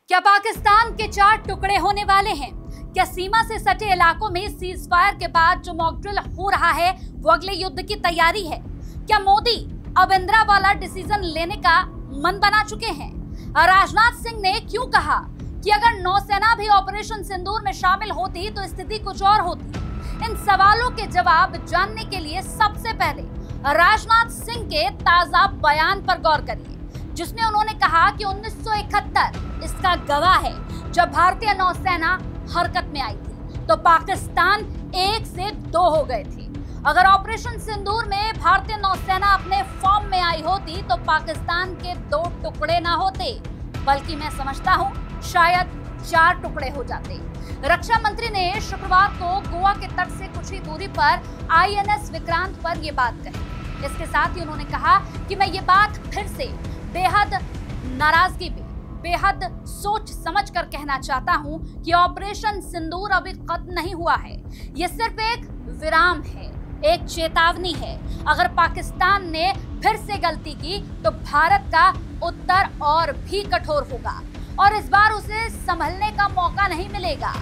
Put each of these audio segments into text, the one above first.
क्या पाकिस्तान के 4 टुकड़े होने वाले हैं? क्या सीमा से सटे इलाकों में सीज फायर के बाद जो मॉक ड्रिल हो रहा है वो अगले युद्ध की तैयारी है? क्या मोदी अब इंदिरा वाला डिसीजन लेने का मन बना चुके हैं? राजनाथ सिंह ने क्यों कहा कि अगर नौसेना भी ऑपरेशन सिंदूर में शामिल होती तो स्थिति कुछ और होती? इन सवालों के जवाब जानने के लिए सबसे पहले राजनाथ सिंह के ताजा बयान पर गौर करिए, जिसमें उन्होंने कहा कि 1971 इसका गवाह है जब भारतीय नौसेना हरकत में आई थी तो पाकिस्तान 1 से 2 हो गए थे। अगर ऑपरेशन सिंदूर में भारतीय नौसेना अपने फॉर्म में आई होती तो पाकिस्तान के 2 टुकड़े ना होते, बल्कि मैं समझता हूं शायद 4 टुकड़े हो जाते। रक्षा मंत्री ने शुक्रवार को गोवा के तट से कुछ ही दूरी पर INS विक्रांत पर यह बात कही। इसके साथ ही उन्होंने कहा कि मैं ये बात फिर से बेहद नाराजगी में बेहद सोच समझ कर कहना चाहता हूं कि ऑपरेशन सिंदूर अभी खत्म नहीं हुआ है। ये सिर्फ एक विराम है, एक चेतावनी है। अगर पाकिस्तान ने फिर से गलती की तो भारत का उत्तर और भी कठोर होगा और इस बार उसे संभलने का मौका नहीं मिलेगा।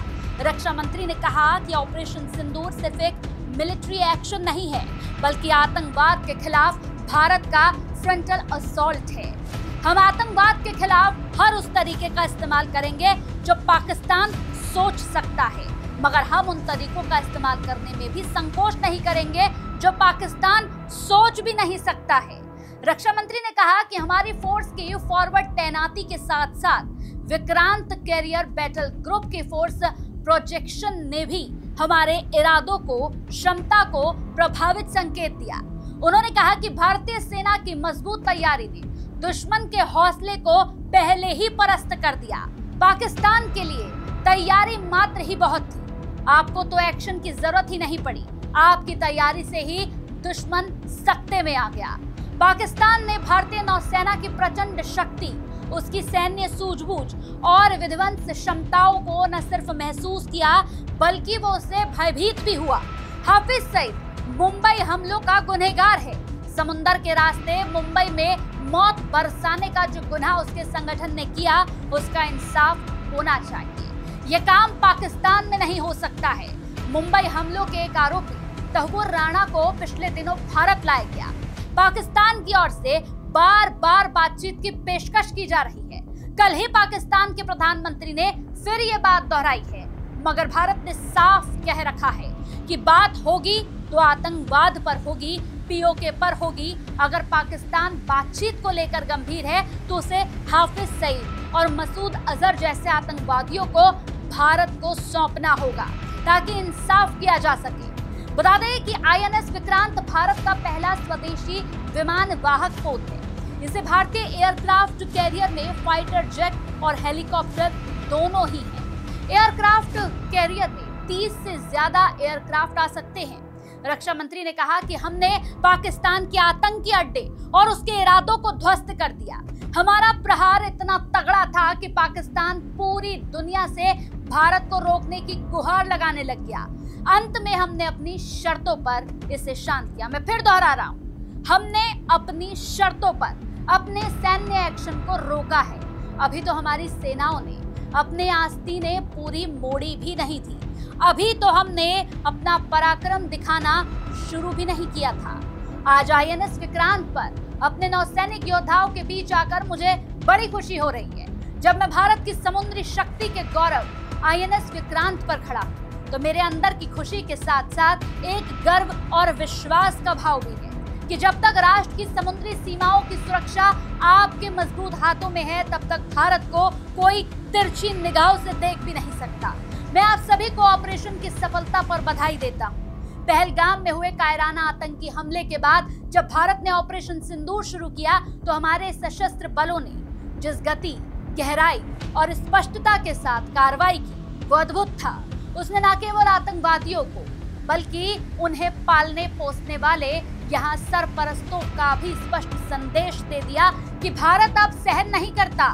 रक्षा मंत्री ने कहा कि ऑपरेशन सिंदूर सिर्फ एक मिलिट्री एक्शन नहीं है, बल्कि आतंकवाद के खिलाफ भारत का फ्रंटल असॉल्ट है। हम आतंकवाद के खिलाफ हर उस तरीके का इस्तेमाल करेंगे जो पाकिस्तान सोच सकता है, मगर हम उन तरीकों का इस्तेमाल करने में भी संकोच नहीं करेंगे जो पाकिस्तान सोच भी नहीं सकता है। रक्षा मंत्री ने कहा कि हमारी फोर्स की फॉरवर्ड तैनाती के साथ साथ विक्रांत कैरियर बैटल ग्रुप की फोर्स प्रोजेक्शन ने भी हमारे इरादों को, क्षमता को प्रभावित संकेत दिया। उन्होंने कहा कि भारतीय सेना की मजबूत तैयारी ने दुश्मन के हौसले को पहले ही पस्त कर दिया। पाकिस्तान के लिए तैयारी मात्र ही बहुत थी, आपको तो एक्शन की जरूरत ही नहीं पड़ी। आपकी तैयारी से ही दुश्मन सत्ते में आ गया। पाकिस्तान ने भारतीय नौसेना की प्रचंड शक्ति, उसकी सैन्य सूझबूझ और विध्वंस क्षमताओं को न सिर्फ महसूस किया बल्कि वो उससे भयभीत भी हुआ। हाफिज सईद मुंबई हमलों का गुनहगार है। समुंदर के रास्ते मुंबई में मौत बरसाने का जो गुनाह उसके संगठन ने किया, उसका इंसाफ होना चाहिए। यह काम पाकिस्तान में नहीं हो सकता है। मुंबई हमलों के एक आरोपी तहव्वुर राणा को पिछले दिनों भारत लाया गया। पाकिस्तान की ओर से बार बार बातचीत की पेशकश की जा रही है। कल ही पाकिस्तान के प्रधानमंत्री ने फिर ये बात दोहराई है, मगर भारत ने साफ कह रखा है कि बात होगी तो आतंकवाद पर होगी, POK पर होगी। अगर पाकिस्तान बातचीत को लेकर गंभीर है तो उसे हाफिज सईद और मसूद अजहर जैसे आतंकवादियों को भारत को सौंपना होगा ताकि इंसाफ किया जा सके। बता दें कि INS विक्रांत भारत का पहला स्वदेशी विमान वाहक पोत है। इसे भारतीय एयरक्राफ्ट कैरियर में फाइटर जेट और हेलीकॉप्टर दोनों ही हैं। एयरक्राफ्ट कैरियर में 30 से ज्यादा एयरक्राफ्ट आ सकते हैं। रक्षा मंत्री ने कहा कि हमने पाकिस्तान के आतंकी अड्डे और उसके इरादों को ध्वस्त कर दिया। हमारा प्रहार इतना तगड़ा था कि पाकिस्तान पूरी दुनिया से भारत को रोकने की गुहार लगाने लग गया। अंत में हमने अपनी शर्तों पर इसे शांत किया। मैं फिर दोहरा रहा हूं, हमने अपनी शर्तों पर अपने सैन्य एक्शन को रोका है। अभी तो हमारी सेनाओं ने अपने आस्तीनें पूरी मोड़ी भी नहीं थी। अभी तो हमने अपना पराक्रम दिखाना शुरू भी नहीं किया था। आज INS विक्रांत पर अपने नौसैनिक योद्धाओं के बीच आकर मुझे बड़ी खुशी हो रही है। जब मैं भारत की समुद्री शक्ति के गौरव INS विक्रांत पर खड़ा तो मेरे अंदर की खुशी के साथ साथ एक गर्व और विश्वास का भाव भी है कि जब तक राष्ट्र की समुद्री सीमाओं की सुरक्षा आपके मजबूत हाथों में है तब तक भारत को कोई तिरछी निगाहों से देख भी नहीं सकता। मैं आप सभी को ऑपरेशन की सफलता पर बधाई देता हूं। पहलगाम में हुए कायराना आतंकी हमले के बाद जब भारत ने ऑपरेशन सिंदूर शुरू किया तो हमारे सशस्त्र बलों ने जिस गति, गहराई और स्पष्टता के साथ कार्रवाई की वो अद्भुत था। उसने न केवल आतंकवादियों को बल्कि उन्हें पालने पोसने वाले यहाँ सरपरस्तों का भी स्पष्ट संदेश दे दिया कि भारत अब सहन नहीं करता,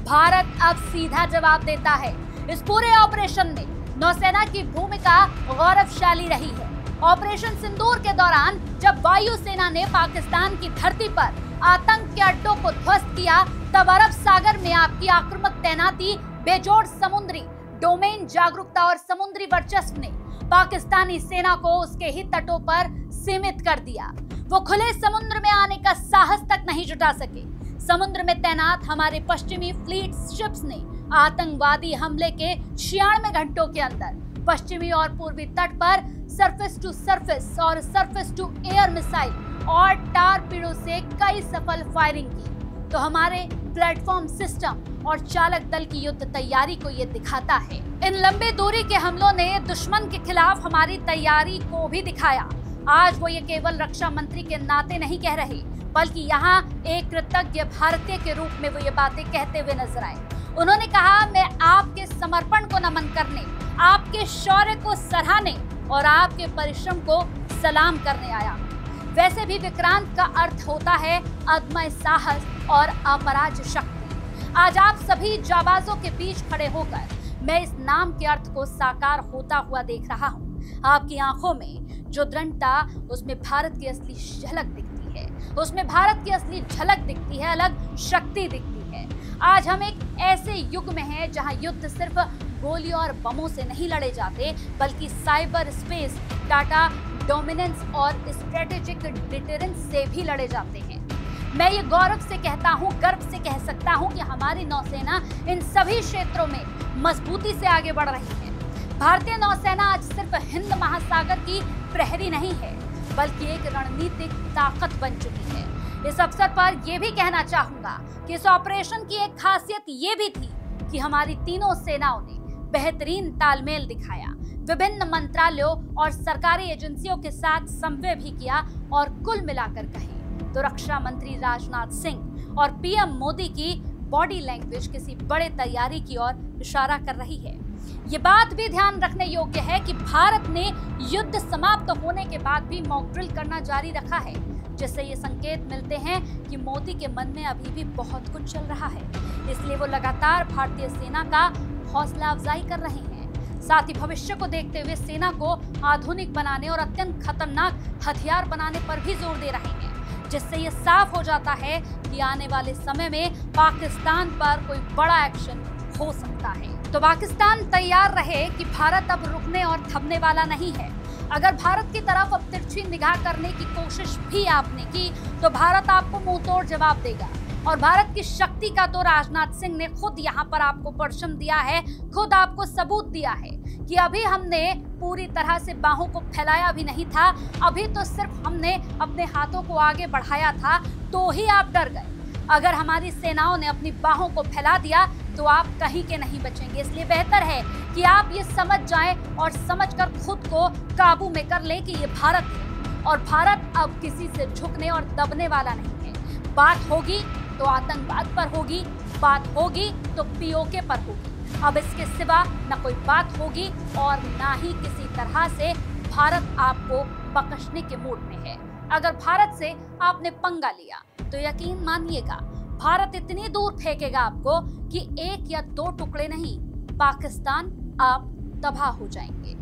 भारत अब सीधा जवाब देता है। इस पूरे ऑपरेशन में नौसेना की भूमिका गौरवशाली रही है। ऑपरेशन सिंदूर के दौरान जब वायुसेना ने पाकिस्तान की धरती पर आतंक के अड्डों को ध्वस्त किया तब अरब सागर में आपकी आक्रामक तैनाती बेजोड़ समुद्री डोमेन जागरूकता और समुद्री वर्चस्व ने पाकिस्तानी सेना को उसके ही तटों पर सीमित कर दिया। वो खुले समुद्र में आने का साहस तक नहीं जुटा सके। समुद्र में तैनात हमारे पश्चिमी फ्लीट शिप्स ने आतंकवादी हमले के 96 घंटों के अंदर पश्चिमी और पूर्वी तट पर सरफेस टू सरफेस और सरफेस टू एयर मिसाइल और टारपीडो से कई सफल फायरिंग की। तो हमारे प्लेटफॉर्म सिस्टम और चालक दल की युद्ध तैयारी को ये दिखाता है। इन लंबे दूरी के हमलों ने दुश्मन के खिलाफ हमारी तैयारी को भी दिखाया। आज वो ये केवल रक्षा मंत्री के नाते नहीं कह रहे, बल्कि यहाँ एक कृतज्ञ भारतीय के रूप में वो ये बातें कहते हुए नजर आए। उन्होंने कहा, मैं आपके समर्पण को नमन करने, आपके शौर्य को सराहने और आपके परिश्रम को सलाम करने आया। वैसे भी विक्रांत का अर्थ होता है अदम्य साहस और अपराज्य शक्ति। आज आप सभी जाबाजों के बीच खड़े होकर मैं इस नाम के अर्थ को साकार होता हुआ देख रहा हूँ। आपकी आंखों में जो दृढ़ता, उसमें भारत की असली झलक दिखती है, उसमें भारत की असली झलक दिखती है, अलग शक्ति दिखती है। आज हम एक ऐसे युग में हैं जहां युद्ध सिर्फ गोलियों और बमों से नहीं लड़े जाते, बल्कि साइबर स्पेस, डाटा डोमिनेंस और स्ट्रेटेजिक डिटरेंस से भी लड़े जाते हैं। मैं ये गौरव से कहता हूँ, गर्व से कह सकता हूँ कि हमारी नौसेना इन सभी क्षेत्रों में मजबूती से आगे बढ़ रही है। भारतीय नौसेना आज सिर्फ हिंद महासागर की प्रहरी नहीं है, बल्कि एक रणनीतिक ताकत बन चुकी है। इस अवसर पर यह भी कहना चाहूंगा कि इस ऑपरेशन की एक खासियत ये भी थी कि हमारी तीनों सेनाओं ने बेहतरीन तालमेल दिखाया, विभिन्न मंत्रालयों और सरकारी एजेंसियों के साथ समन्वय भी किया और कुल मिलाकर कहें तो रक्षा मंत्री राजनाथ सिंह और पीएम मोदी की बॉडी लैंग्वेज किसी बड़े तैयारी की ओर इशारा कर रही है। ये बात भी ध्यान रखने योग्य है कि भारत ने युद्ध समाप्त होने के बाद भी मॉक ड्रिल करना जारी रखा है, जिससे ये संकेत मिलते हैं कि मोदी के मन में अभी भी बहुत कुछ चल रहा है। इसलिए वो लगातार भारतीय सेना का हौसला अफजाई कर रहे हैं। साथ ही भविष्य को देखते हुए सेना को आधुनिक बनाने और अत्यंत खतरनाक हथियार बनाने पर भी जोर दे रहे हैं, जिससे ये साफ हो जाता है कि आने वाले समय में पाकिस्तान पर कोई बड़ा एक्शन हो सकता है। तो पाकिस्तान तैयार रहे कि भारत अब रुकने और थमने वाला नहीं है। अगर भारत की तरफ अब तिरछी निगाह करने की कोशिश भी आपने की तो भारत आपको मुंहतोड़ जवाब देगा। और भारत की शक्ति का तो राजनाथ सिंह ने खुद यहाँ पर आपको परचम दिया है, खुद आपको सबूत दिया है कि अभी हमने पूरी तरह से बाहों को फैलाया भी नहीं था, अभी तो सिर्फ हमने अपने हाथों को आगे बढ़ाया था तो ही आप डर गए। अगर हमारी सेनाओं ने अपनी बाहों को फैला दिया तो आप कहीं के नहीं बचेंगे। इसलिए बेहतर है कि आप ये समझ जाएं और समझकर खुद को काबू में कर ले कि ये भारत है और भारत अब किसी से झुकने और दबने वाला नहीं है। बात होगी तो आतंकवाद पर होगी, बात होगी तो पीओके पर होगी। अब इसके सिवा न कोई बात होगी और ना ही किसी तरह से भारत आपको बख्शने के मूड में है। अगर भारत से आपने पंगा लिया तो यकीन मानिएगा भारत इतनी दूर फेंकेगा आपको कि एक या दो टुकड़े नहीं, पाकिस्तान आप तबाह हो जाएंगे।